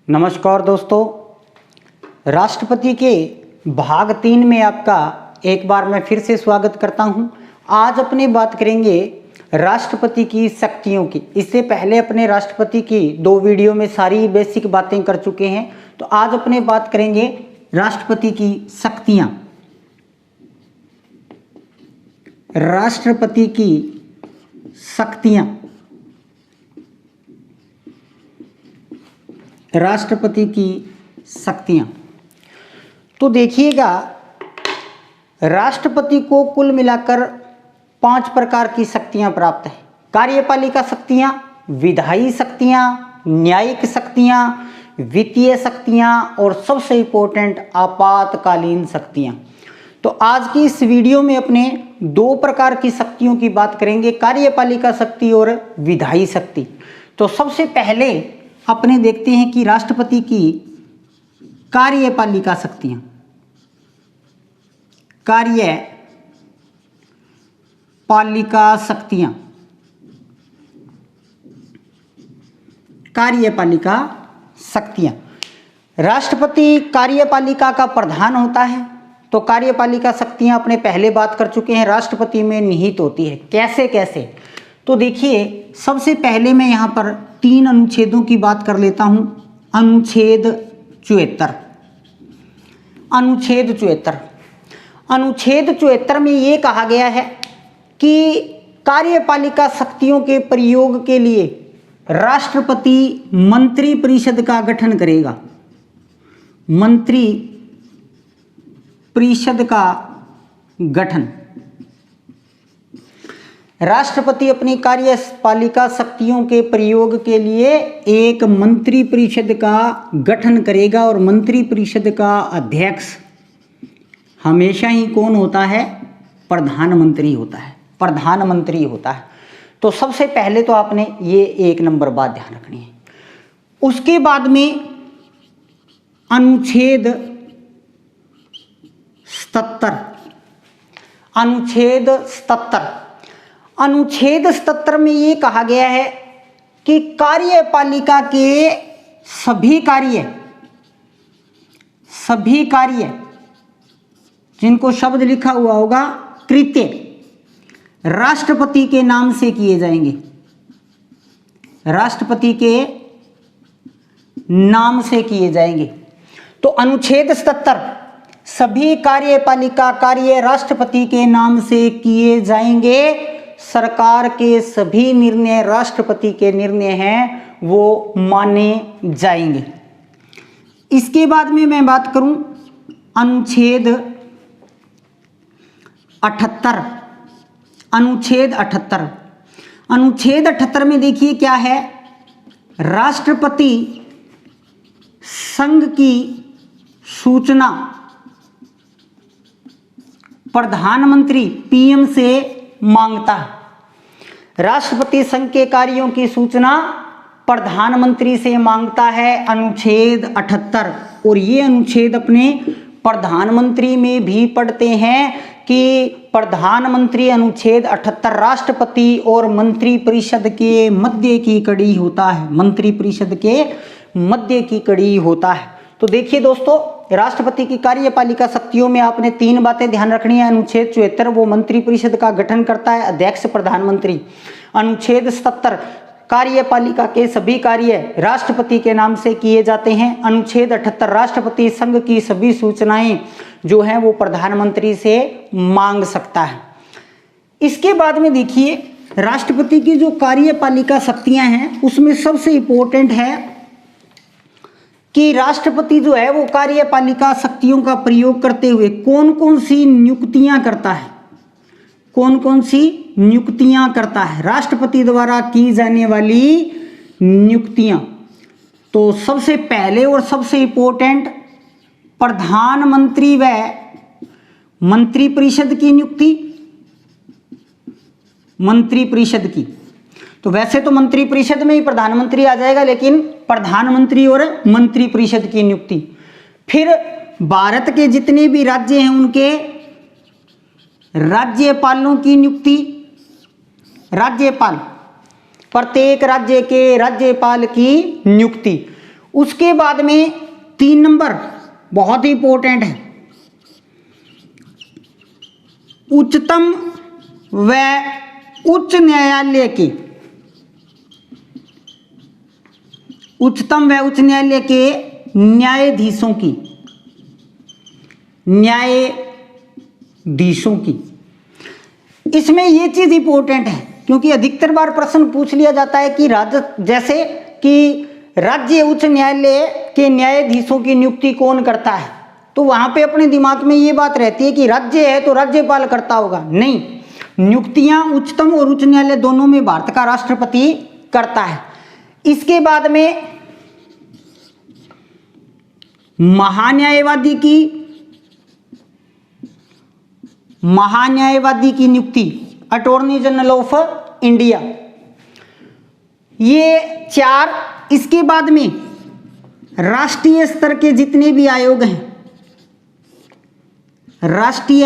नमस्कार दोस्तों, राष्ट्रपति के भाग 3 में आपका एक बार मैं फिर से स्वागत करता हूं। आज अपने बात करेंगे राष्ट्रपति की शक्तियों की। इससे पहले अपने राष्ट्रपति की 2 वीडियो में सारी बेसिक बातें कर चुके हैं, तो आज अपने बात करेंगे राष्ट्रपति की शक्तियां। राष्ट्रपति की शक्तियां, राष्ट्रपति की शक्तियां। तो देखिएगा, राष्ट्रपति को कुल मिलाकर 5 प्रकार की शक्तियां प्राप्त है। कार्यपालिका शक्तियां, विधायी शक्तियां, न्यायिक शक्तियां, वित्तीय शक्तियां और सबसे इंपॉर्टेंट आपातकालीन शक्तियां। तो आज की इस वीडियो में अपने 2 प्रकार की शक्तियों की बात करेंगे, कार्यपालिका शक्ति और विधायी शक्ति। तो सबसे पहले अपने देखते हैं कि राष्ट्रपति की कार्यपालिका शक्तियां। कार्यपालिका शक्तियां, कार्यपालिका शक्तियां। राष्ट्रपति कार्यपालिका का प्रधान होता है। तो कार्यपालिका शक्तियां अपने पहले बात कर चुके हैं, राष्ट्रपति में निहित होती है। कैसे कैसे? तो देखिए, सबसे पहले मैं यहाँ पर 3 अनुच्छेदों की बात कर लेता हूँ। अनुच्छेद 74। अनुच्छेद 74। अनुच्छेद 74 में ये कहा गया है कि कार्यपालिका शक्तियों के प्रयोग के लिए राष्ट्रपति मंत्री परिषद का गठन करेगा। मंत्री परिषद का गठन। राष्ट्रपति अपनी कार्यपालिका शक्तियों के प्रयोग के लिए एक मंत्री परिषद का गठन करेगा और मंत्री परिषद का अध्यक्ष हमेशा ही कौन होता है? प्रधानमंत्री होता है। प्रधानमंत्री होता है। तो सबसे पहले तो आपने ये 1 नंबर बात ध्यान रखनी है। उसके बाद में अनुच्छेद 77। अनुच्छेद 77। अनुच्छेद 77 में ये कहा गया है कि कार्यपालिका के सभी कार्य जिनको शब्द लिखा हुआ होगा कृत्य राष्ट्रपति के नाम से किए जाएंगे। राष्ट्रपति के नाम से किए जाएंगे। तो अनुच्छेद 77, सभी कार्यपालिका कार्य राष्ट्रपति के नाम से किए जाएंगे। सरकार के सभी निर्णय राष्ट्रपति के निर्णय हैं, वो माने जाएंगे। इसके बाद में मैं बात करूं अनुच्छेद 78। अनुच्छेद 78। अनुच्छेद 78 में देखिए क्या है? राष्ट्रपति संघ की सूचना प्रधानमंत्री पीएम से मांगता है। राष्ट्रपति संघ के कार्यों की सूचना प्रधानमंत्री से मांगता है। अनुच्छेद 78। और ये अनुच्छेद अपने प्रधानमंत्री में भी पढ़ते हैं कि प्रधानमंत्री अनुच्छेद 78 राष्ट्रपति और मंत्री परिषद के मध्य की कड़ी होता है। मंत्री परिषद के मध्य की कड़ी होता है। तो देखिए दोस्तों, राष्ट्रपति की कार्यपालिका शक्तियों में आपने 3 बातें ध्यान रखनी है। अनुच्छेद 74 वो मंत्री परिषद का गठन करता है, अध्यक्ष प्रधानमंत्री। अनुच्छेद 77 कार्यपालिका के सभी कार्य राष्ट्रपति के नाम से किए जाते हैं। अनुच्छेद 78 राष्ट्रपति संघ की सभी सूचनाएं जो हैं वो प्रधानमंत्री से मांग सकता है। इसके बाद में देखिए, राष्ट्रपति की जो कार्यपालिका शक्तियां हैं उसमें सबसे इंपॉर्टेंट है कि राष्ट्रपति जो है वो कार्यपालिका शक्तियों का प्रयोग करते हुए कौन कौन सी नियुक्तियां करता है। कौन कौन सी नियुक्तियां करता है राष्ट्रपति द्वारा की जाने वाली नियुक्तियां। तो सबसे पहले और सबसे इंपॉर्टेंट प्रधानमंत्री व मंत्री परिषद की नियुक्ति। मंत्री परिषद की, तो वैसे तो मंत्री परिषद में ही प्रधानमंत्री आ जाएगा, लेकिन प्रधानमंत्री और मंत्री परिषद की नियुक्ति। फिर भारत के जितने भी राज्य हैं उनके राज्यपालों की नियुक्ति। राज्यपाल, प्रत्येक राज्य के राज्यपाल की नियुक्ति। उसके बाद में 3 नंबर बहुत ही इंपॉर्टेंट है, उच्चतम व उच्च न्यायालय के, उच्चतम व उच्च न्यायालय के न्यायाधीशों की। इसमें ये चीज इंपॉर्टेंट है क्योंकि अधिकतर बार प्रश्न पूछ लिया जाता है कि जैसे कि राज्य उच्च न्यायालय के न्यायाधीशों की नियुक्ति कौन करता है, तो वहां पे अपने दिमाग में ये बात रहती है कि राज्य है तो राज्यपाल करता होगा। नहीं, नियुक्तियां उच्चतम और उच्च न्यायालय दोनों में भारत का राष्ट्रपति करता है। इसके बाद में महान्यायवादी की नियुक्ति, अटॉर्नी जनरल ऑफ इंडिया, ये 4। इसके बाद में राष्ट्रीय स्तर के जितने भी आयोग हैं, राष्ट्रीय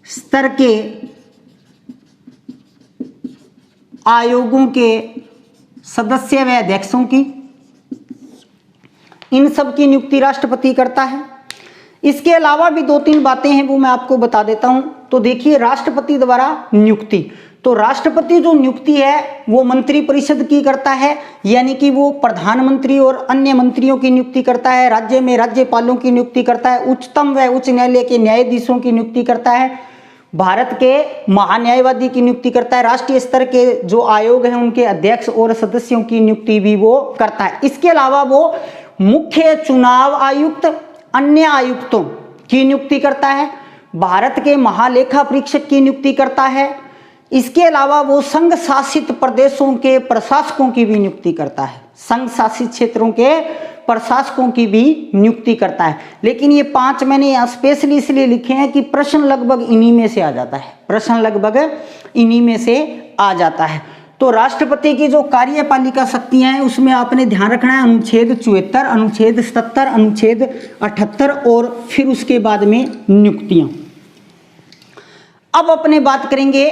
स्तर के आयोगों के सदस्य व अध्यक्षों की, इन सब की नियुक्ति राष्ट्रपति करता है। इसके अलावा भी 2-3 बातें हैं वो मैं आपको बता देता हूं। तो देखिए, राष्ट्रपति द्वारा नियुक्ति, तो राष्ट्रपति जो नियुक्ति है वो मंत्री परिषद की करता है, यानी कि वो प्रधानमंत्री और अन्य मंत्रियों की नियुक्ति करता है, राज्य में राज्यपालों की नियुक्ति करता है, उच्चतम व उच्च न्यायालय के न्यायाधीशों की नियुक्ति करता है, भारत के महान्यायवादी की नियुक्ति करता है, राष्ट्रीय स्तर के जो आयोग हैं उनके अध्यक्ष और सदस्यों की नियुक्ति भी वो करता है। इसके अलावा वो मुख्य चुनाव आयुक्त, अन्य आयुक्तों की नियुक्ति करता है, भारत के महालेखा परीक्षक की नियुक्ति करता है। इसके अलावा वो संघ शासित प्रदेशों के प्रशासकों की भी नियुक्ति करता है, संघ शासित क्षेत्रों के प्रशासकों की भी नियुक्ति करता है। लेकिन ये 5 मैंने यहाँ स्पेशली इसलिए लिखे हैं कि प्रश्न लगभग इन्हीं में से आ जाता है, प्रश्न लगभग इन्हीं में से आ जाता है। तो राष्ट्रपति की जो कार्यपालिका शक्तियां हैं उसमें आपने ध्यान रखना है अनुच्छेद 74, अनुच्छेद 77, अनुच्छेद 78 और फिर उसके बाद में नियुक्तियां। अब अपने बात करेंगे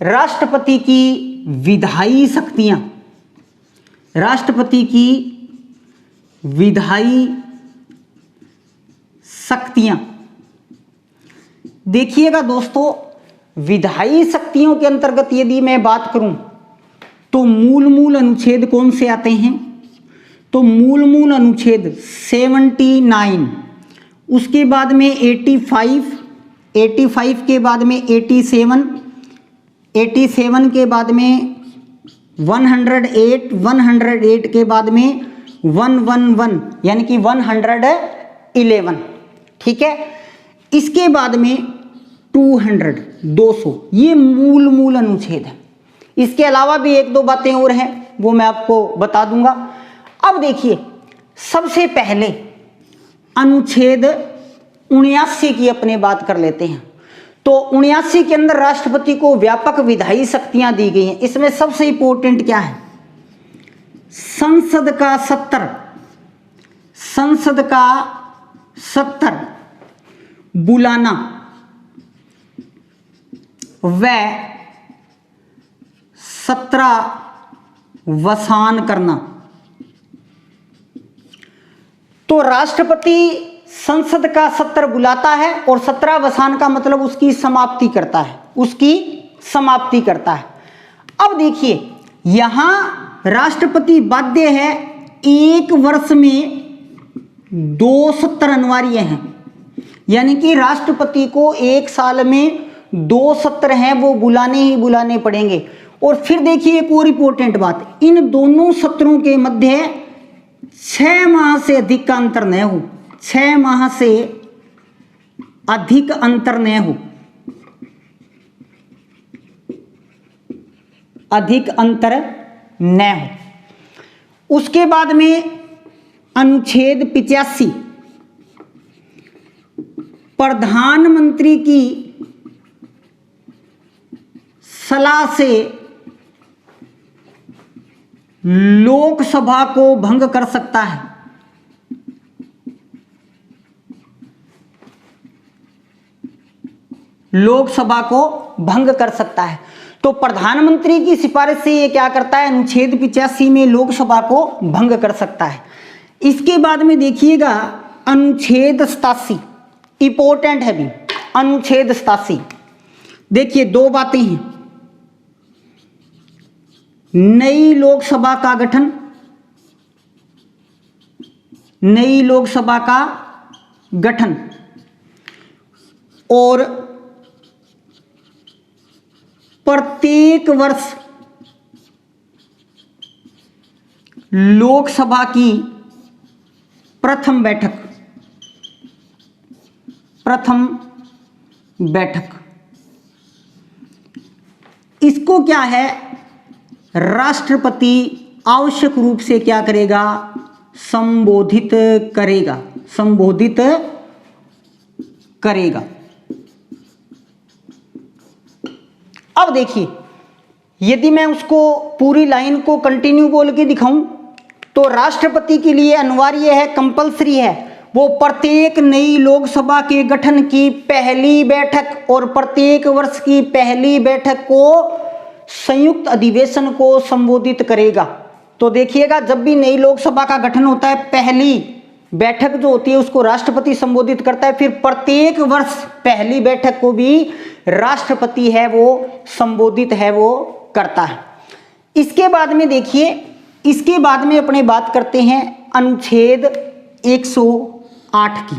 राष्ट्रपति की विधायी शक्तियां, राष्ट्रपति की विधायी शक्तियां। देखिएगा दोस्तों, विधायी शक्तियों के अंतर्गत यदि मैं बात करूं तो मूल अनुच्छेद कौन से आते हैं, तो मूल अनुच्छेद 79, उसके बाद में 85 के बाद में 87 के बाद में 108 के बाद में 111 यानी कि 111, ठीक है। इसके बाद में 200, ये मूल अनुच्छेद है। इसके अलावा भी 1-2 बातें और हैं वो मैं आपको बता दूंगा। अब देखिए, सबसे पहले अनुच्छेद 79 की अपने बात कर लेते हैं। तो 79 के अंदर राष्ट्रपति को व्यापक विधायी शक्तियां दी गई हैं। इसमें सबसे इंपॉर्टेंट क्या है, संसद का सत्र बुलाना व 17 करना। तो राष्ट्रपति संसद का सत्र बुलाता है और 17 का मतलब उसकी समाप्ति करता है, अब देखिए, यहां राष्ट्रपति बाध्य है 1 वर्ष में 2 सत्र अनिवार्य हैं, यानी कि राष्ट्रपति को 1 साल में 2 सत्र हैं वो बुलाने ही बुलाने पड़ेंगे। और फिर देखिए एक और इंपॉर्टेंट बात, इन दोनों सत्रों के मध्य 6 माह से अधिक का अंतर न हो, 6 माह से अधिक अंतर न हो, अधिक अंतर न हो। उसके बाद में अनुच्छेद 85, प्रधानमंत्री की सलाह से लोकसभा को भंग कर सकता है, लोकसभा को भंग कर सकता है। तो प्रधानमंत्री की सिफारिश से ये क्या करता है, अनुच्छेद 85 में लोकसभा को भंग कर सकता है। इसके बाद में देखिएगा अनुच्छेद 87, इंपॉर्टेंट है भी अनुच्छेद 87। देखिए दो बातें हैं, नई लोकसभा का गठन, नई लोकसभा का गठन और प्रत्येक वर्ष लोकसभा की प्रथम बैठक, इसको क्या है, राष्ट्रपति आवश्यक रूप से क्या करेगा, संबोधित करेगा। अब देखिए यदि मैं उसको पूरी लाइन को कंटिन्यू बोल के दिखाऊं तो राष्ट्रपति के लिए अनिवार्य है, कंपलसरी है, वो प्रत्येक नई लोकसभा के गठन की पहली बैठक और प्रत्येक वर्ष की पहली बैठक को संयुक्त अधिवेशन को संबोधित करेगा। तो देखिएगा जब भी नई लोकसभा का गठन होता है, पहली बैठक जो होती है उसको राष्ट्रपति संबोधित करता है, फिर प्रत्येक वर्ष पहली बैठक को भी राष्ट्रपति है वो संबोधित है वो करता है। इसके बाद में देखिए, इसके बाद में अपने बात करते हैं अनुच्छेद 108 की।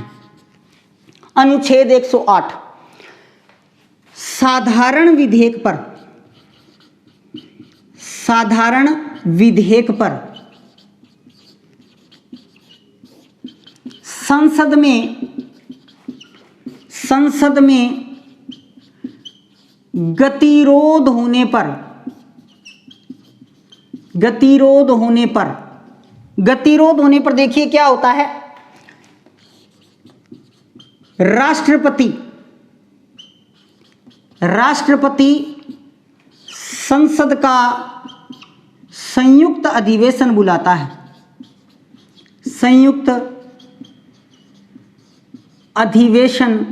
अनुच्छेद 108 साधारण विधेयक पर संसद में गतिरोध होने पर देखिए क्या होता है, राष्ट्रपति संसद का संयुक्त अधिवेशन बुलाता है, संयुक्त अधिवेशन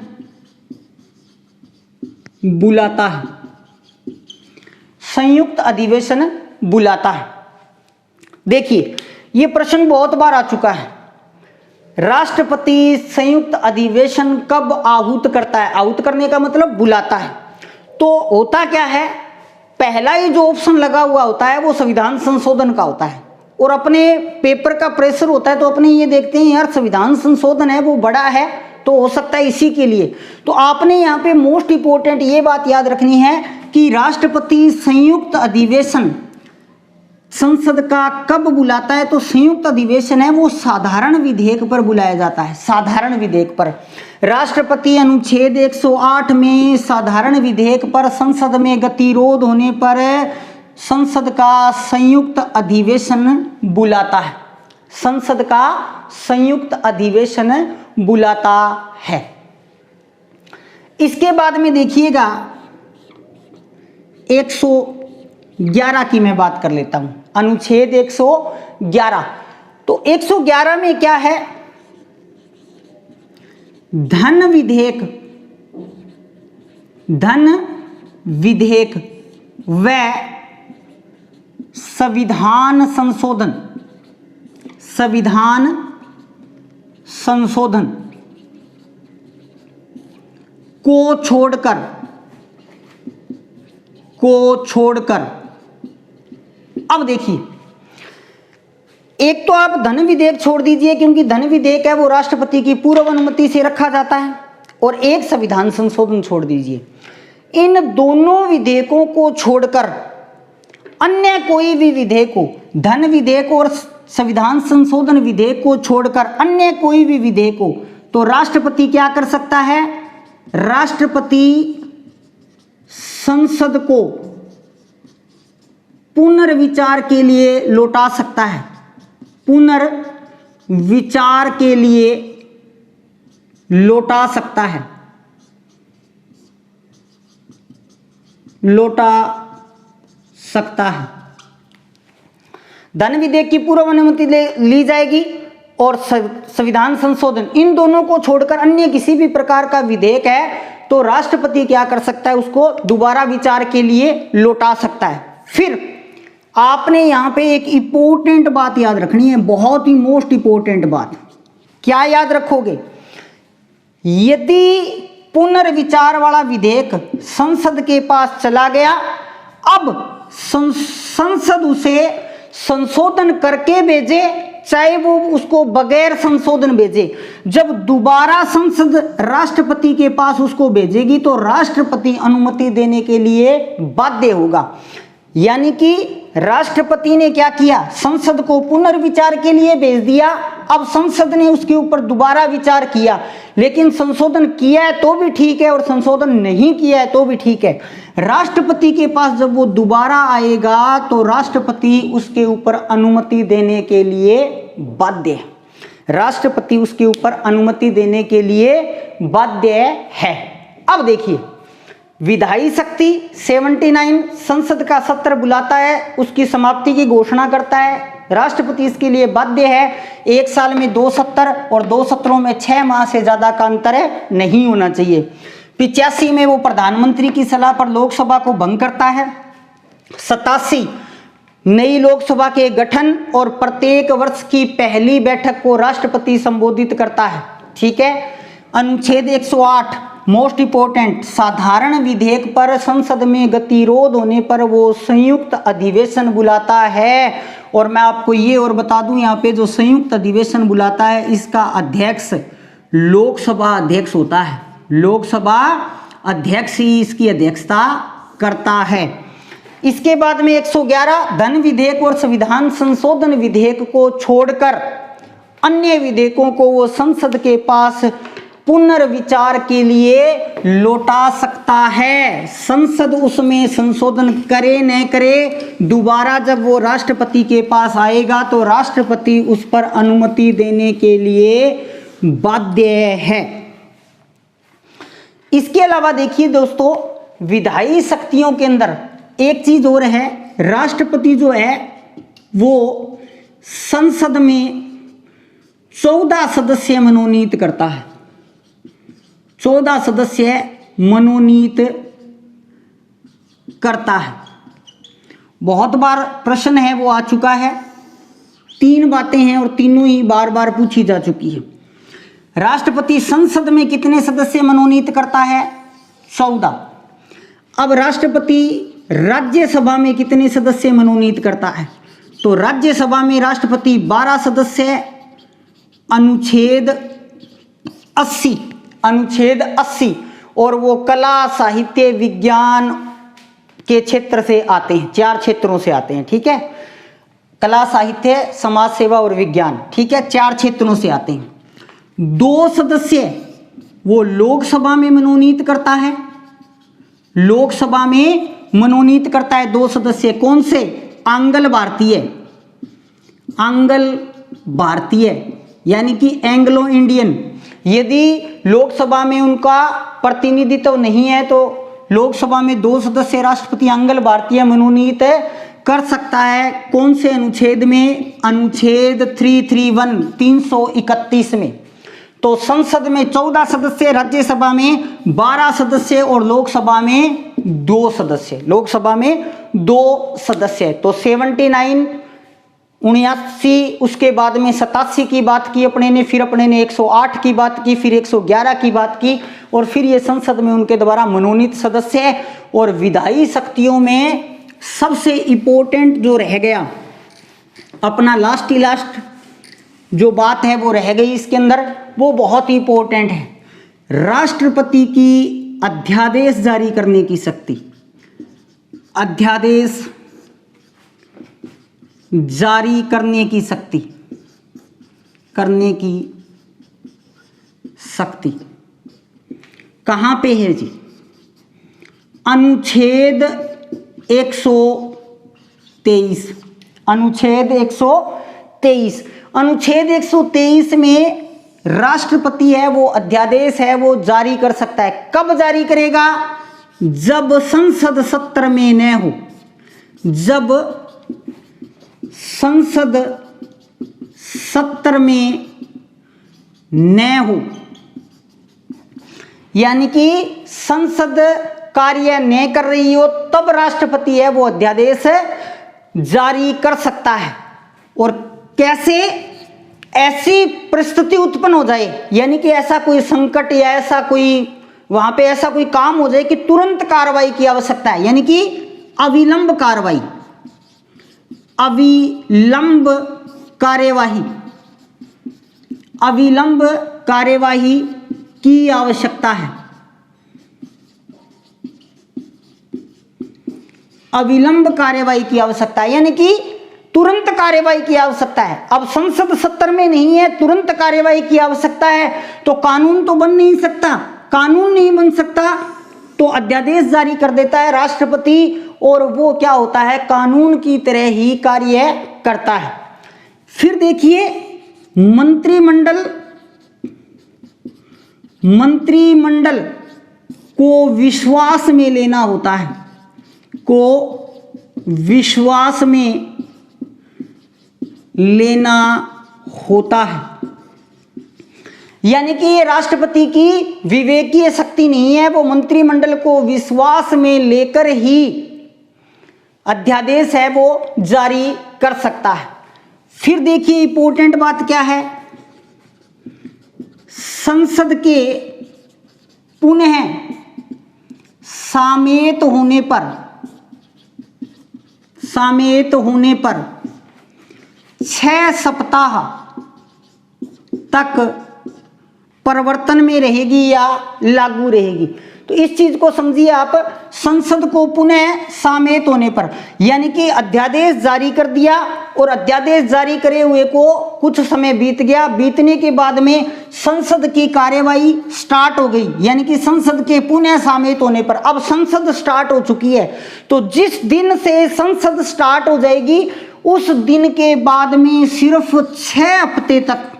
बुलाता है। देखिए ये प्रश्न बहुत बार आ चुका है, राष्ट्रपति संयुक्त अधिवेशन कब आहूत करता है, आहूत करने का मतलब बुलाता है। तो होता क्या है, पहला ही जो ऑप्शन लगा हुआ होता है वो संविधान संशोधन का होता है और अपने पेपर का प्रेशर होता है, तो अपने ये देखते हैं यार संविधान संशोधन है वो बड़ा है तो हो सकता है इसी के लिए। तो आपने यहाँ पे मोस्ट इंपोर्टेंट ये बात याद रखनी है कि राष्ट्रपति संयुक्त अधिवेशन संसद का कब बुलाता है, तो संयुक्त अधिवेशन है वो साधारण विधेयक पर बुलाया जाता है, साधारण विधेयक पर। राष्ट्रपति अनुच्छेद 108 में साधारण विधेयक पर संसद में गतिरोध होने पर संसद का संयुक्त अधिवेशन बुलाता है, संसद का संयुक्त अधिवेशन बुलाता है। इसके बाद में देखिएगा 111 की मैं बात कर लेता हूं, अनुच्छेद 111। तो 111 में क्या है, धन विधेयक व संविधान संशोधन को छोड़कर अब देखिए, एक तो आप धन विधेयक छोड़ दीजिए क्योंकि धन विधेयक है वो राष्ट्रपति की पूर्व अनुमति से रखा जाता है, और एक संविधान संशोधन छोड़ दीजिए। इन दोनों विधेयकों को छोड़कर अन्य कोई भी विधेयक को, धन विधेयक और संविधान संशोधन विधेयक को छोड़कर अन्य कोई भी विधेयक को, तो राष्ट्रपति क्या कर सकता है, राष्ट्रपति संसद को पुनर्विचार के लिए लौटा सकता है, पुनर्विचार के लिए लौटा सकता है, धन विधेयक की पूर्व अनुमति ली जाएगी और संविधान संशोधन, इन दोनों को छोड़कर अन्य किसी भी प्रकार का विधेयक है तो राष्ट्रपति क्या कर सकता है, उसको दोबारा विचार के लिए लौटा सकता है। फिर आपने यहां पे एक इंपॉर्टेंट बात याद रखनी है, बहुत ही मोस्ट इंपॉर्टेंट बात। क्या याद रखोगे? यदि पुनर्विचार वाला विधेयक संसद के पास चला गया, अब संसद उसे संशोधन करके भेजे, चाहे वो उसको बगैर संशोधन भेजे, जब दोबारा संसद राष्ट्रपति के पास उसको भेजेगी तो राष्ट्रपति अनुमति देने के लिए बाध्य होगा। यानी कि राष्ट्रपति ने क्या किया, संसद को पुनर्विचार के लिए भेज दिया, अब संसद ने उसके ऊपर दोबारा विचार किया, लेकिन संशोधन किया है तो भी ठीक है और संशोधन नहीं किया है तो भी ठीक है। राष्ट्रपति के पास जब वो दोबारा आएगा तो राष्ट्रपति उसके ऊपर अनुमति देने के लिए बाध्य है। राष्ट्रपति उसके ऊपर अनुमति देने के लिए बाध्य है। अब देखिए, विधायी शक्ति 79 संसद का सत्र बुलाता है, उसकी समाप्ति की घोषणा करता है, राष्ट्रपति इसके लिए बाध्य है। एक साल में 2 सत्र और 2 सत्रों में 6 माह से ज्यादा का अंतर नहीं होना चाहिए। 85 में वो प्रधानमंत्री की सलाह पर लोकसभा को भंग करता है। 87 नई लोकसभा के गठन और प्रत्येक वर्ष की पहली बैठक को राष्ट्रपति संबोधित करता है। ठीक है। अनुच्छेद 108 मोस्ट इंपोर्टेंट, साधारण विधेयक पर संसद में गतिरोध होने पर वो संयुक्त अधिवेशन बुलाता है। और मैं आपको ये और बता दूं, यहाँ पे जो संयुक्त अधिवेशन बुलाता है इसका अध्यक्ष लोकसभा अध्यक्ष होता है। लोकसभा अध्यक्ष ही इसकी अध्यक्षता करता है। इसके बाद में 111 धन विधेयक और संविधान संशोधन विधेयक को छोड़कर अन्य विधेयकों को वो संसद के पास पुनर्विचार के लिए लौटा सकता है। संसद उसमें संशोधन करे न करे, दोबारा जब वो राष्ट्रपति के पास आएगा तो राष्ट्रपति उस पर अनुमति देने के लिए बाध्य है। इसके अलावा देखिए दोस्तों, विधायी शक्तियों के अंदर एक चीज और है, राष्ट्रपति जो है वो संसद में 14 सदस्य मनोनीत करता है। 14 सदस्य मनोनीत करता है। बहुत बार प्रश्न है वो आ चुका है, 3 बातें हैं और तीनों ही बार बार पूछी जा चुकी है। राष्ट्रपति संसद में कितने सदस्य मनोनीत करता है? 14। अब राष्ट्रपति राज्यसभा में कितने सदस्य मनोनीत करता है? तो राज्यसभा में राष्ट्रपति 12 सदस्य, अनुच्छेद 80 और वो कला साहित्य विज्ञान के क्षेत्र से आते हैं, 4 क्षेत्रों से आते हैं। ठीक है, कला साहित्य समाज सेवा और विज्ञान, ठीक है, 4 क्षेत्रों से आते हैं। 2 सदस्य वो लोकसभा में मनोनीत करता है, लोकसभा में मनोनीत करता है 2 सदस्य। कौन से? आंग्ल भारतीय यानी कि एंग्लो इंडियन। यदि लोकसभा में उनका प्रतिनिधित्व नहीं है तो लोकसभा में 2 सदस्य राष्ट्रपति आंग्ल भारतीय मनोनीत कर सकता है। कौन से अनुच्छेद में? अनुच्छेद 331 में। तो संसद में 14 सदस्य, राज्यसभा में 12 सदस्य और लोकसभा में 2 सदस्य। लोकसभा में 2 सदस्य। तो 79, 79, उसके बाद में 87 की बात की अपने ने, फिर अपने ने 108 की बात की, फिर 111 की बात की और फिर ये संसद में उनके द्वारा मनोनीत सदस्य है। और विधायी शक्तियों में सबसे इंपॉर्टेंट जो रह गया, अपना लास्ट जो बात है वो रह गई इसके अंदर, वो बहुत ही इंपॉर्टेंट है। राष्ट्रपति की अध्यादेश जारी करने की शक्ति। अध्यादेश जारी करने की शक्ति कहां पे है जी? अनुच्छेद 123। अनुच्छेद 123। अनुच्छेद 123 में राष्ट्रपति है वो अध्यादेश है वो जारी कर सकता है। कब जारी करेगा? जब संसद सत्र में न हो। जब संसद सत्र में न हो, यानी कि संसद कार्य नहीं कर रही हो तब राष्ट्रपति है वो अध्यादेश जारी कर सकता है। और कैसे? ऐसी परिस्थिति उत्पन्न हो जाए, यानी कि ऐसा कोई संकट या ऐसा कोई वहां पे ऐसा कोई काम हो जाए कि तुरंत कार्रवाई की आवश्यकता है, यानी कि अविलंब कार्रवाई, अविलंब कार्यवाही, अविलंब कार्यवाही की आवश्यकता है, अविलंब कार्यवाही की आवश्यकता है, यानी कि तुरंत कार्यवाही की आवश्यकता है। अब संसद सत्र में नहीं है, तुरंत कार्यवाही की आवश्यकता है, तो कानून तो बन नहीं सकता। कानून नहीं बन सकता तो अध्यादेश जारी कर देता है राष्ट्रपति, और वो क्या होता है, कानून की तरह ही कार्य करता है। फिर देखिए मंत्रिमंडल को विश्वास में लेना होता है, को विश्वास में लेना होता है, यानी कि ये राष्ट्रपति की विवेकीय शक्ति नहीं है, वो मंत्रिमंडल को विश्वास में लेकर ही अध्यादेश है वो जारी कर सकता है। फिर देखिए इंपॉर्टेंट बात क्या है, संसद के पुनः सामयिक होने पर 6 सप्ताह तक परिवर्तन में रहेगी या लागू रहेगी। तो इस चीज को समझिए आप, संसद को पुनः सामयिक होने पर, यानी कि अध्यादेश जारी कर दिया और अध्यादेश जारी करे हुए को कुछ समय बीत गया, बीतने के बाद में संसद की कार्यवाही स्टार्ट हो गई, यानी कि संसद के पुनः सामयिक होने पर अब संसद स्टार्ट हो चुकी है। तो जिस दिन से संसद स्टार्ट हो जाएगी उस दिन के बाद में सिर्फ 6 हफ्ते तक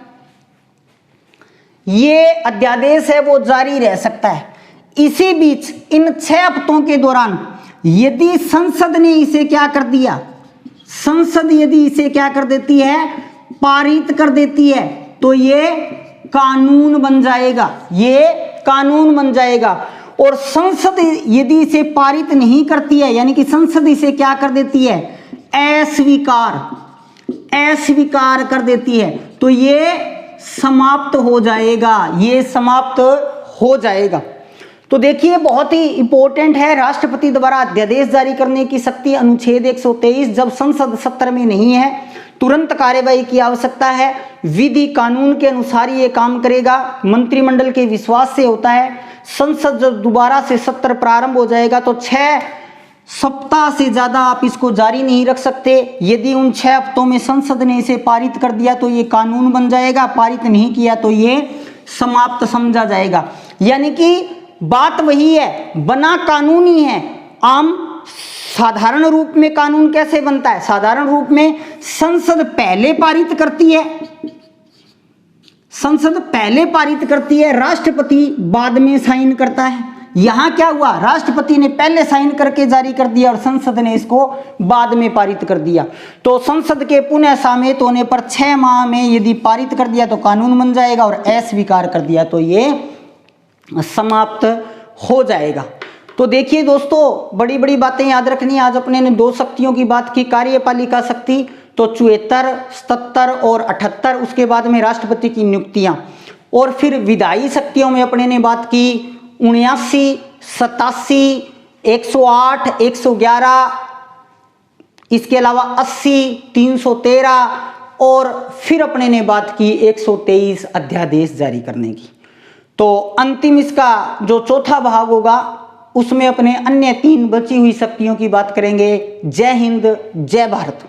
ये अध्यादेश है वो जारी रह सकता है। इसी बीच इन 6 हफ्तों के दौरान यदि संसद ने इसे क्या कर दिया, संसद यदि इसे क्या कर देती है, पारित कर देती है, तो ये कानून बन जाएगा, ये कानून बन जाएगा। और संसद यदि इसे पारित नहीं करती है, यानी कि संसद इसे क्या कर देती है, अस्वीकार कर देती है, तो ये समाप्त हो जाएगा, ये समाप्त हो जाएगा। तो देखिए बहुत ही इंपॉर्टेंट है, राष्ट्रपति द्वारा अध्यादेश जारी करने की शक्ति अनुच्छेद 123, जब संसद सत्र में नहीं है तुरंत कार्यवाही की आवश्यकता है, विधि कानून के अनुसार ये काम करेगा, मंत्रिमंडल के विश्वास से होता है। संसद जब दोबारा से सत्र प्रारंभ हो जाएगा तो 6 सप्ताह से ज्यादा आप इसको जारी नहीं रख सकते। यदि उन 6 हफ्तों में संसद ने इसे पारित कर दिया तो ये कानून बन जाएगा, पारित नहीं किया तो ये समाप्त समझा जाएगा। यानी कि बात वही है, बना कानून ही है। आम साधारण रूप में कानून कैसे बनता है, साधारण रूप में संसद पहले पारित करती है, संसद पहले पारित करती है, राष्ट्रपति बाद में साइन करता है। यहां क्या हुआ, राष्ट्रपति ने पहले साइन करके जारी कर दिया और संसद ने इसको बाद में पारित कर दिया। तो संसद के पुनः सामयिक होने पर 6 माह में यदि पारित कर दिया तो कानून बन जाएगा, और अस्वीकार कर दिया तो ये समाप्त हो जाएगा। तो देखिए दोस्तों, बड़ी बड़ी बातें याद रखनी। आज अपने ने 2 शक्तियों की बात की, कार्यपालिका शक्ति तो 74, 77 और 78, उसके बाद में राष्ट्रपति की नियुक्तियां, और फिर विधायी शक्तियों में अपने ने बात की 79, 87, 108, 111, इसके अलावा 80, 313, और फिर अपने ने बात की 123 अध्यादेश जारी करने की। तो अंतिम इसका जो चौथा भाग होगा उसमें अपने अन्य 3 बची हुई शक्तियों की बात करेंगे। जय हिंद, जय भारत।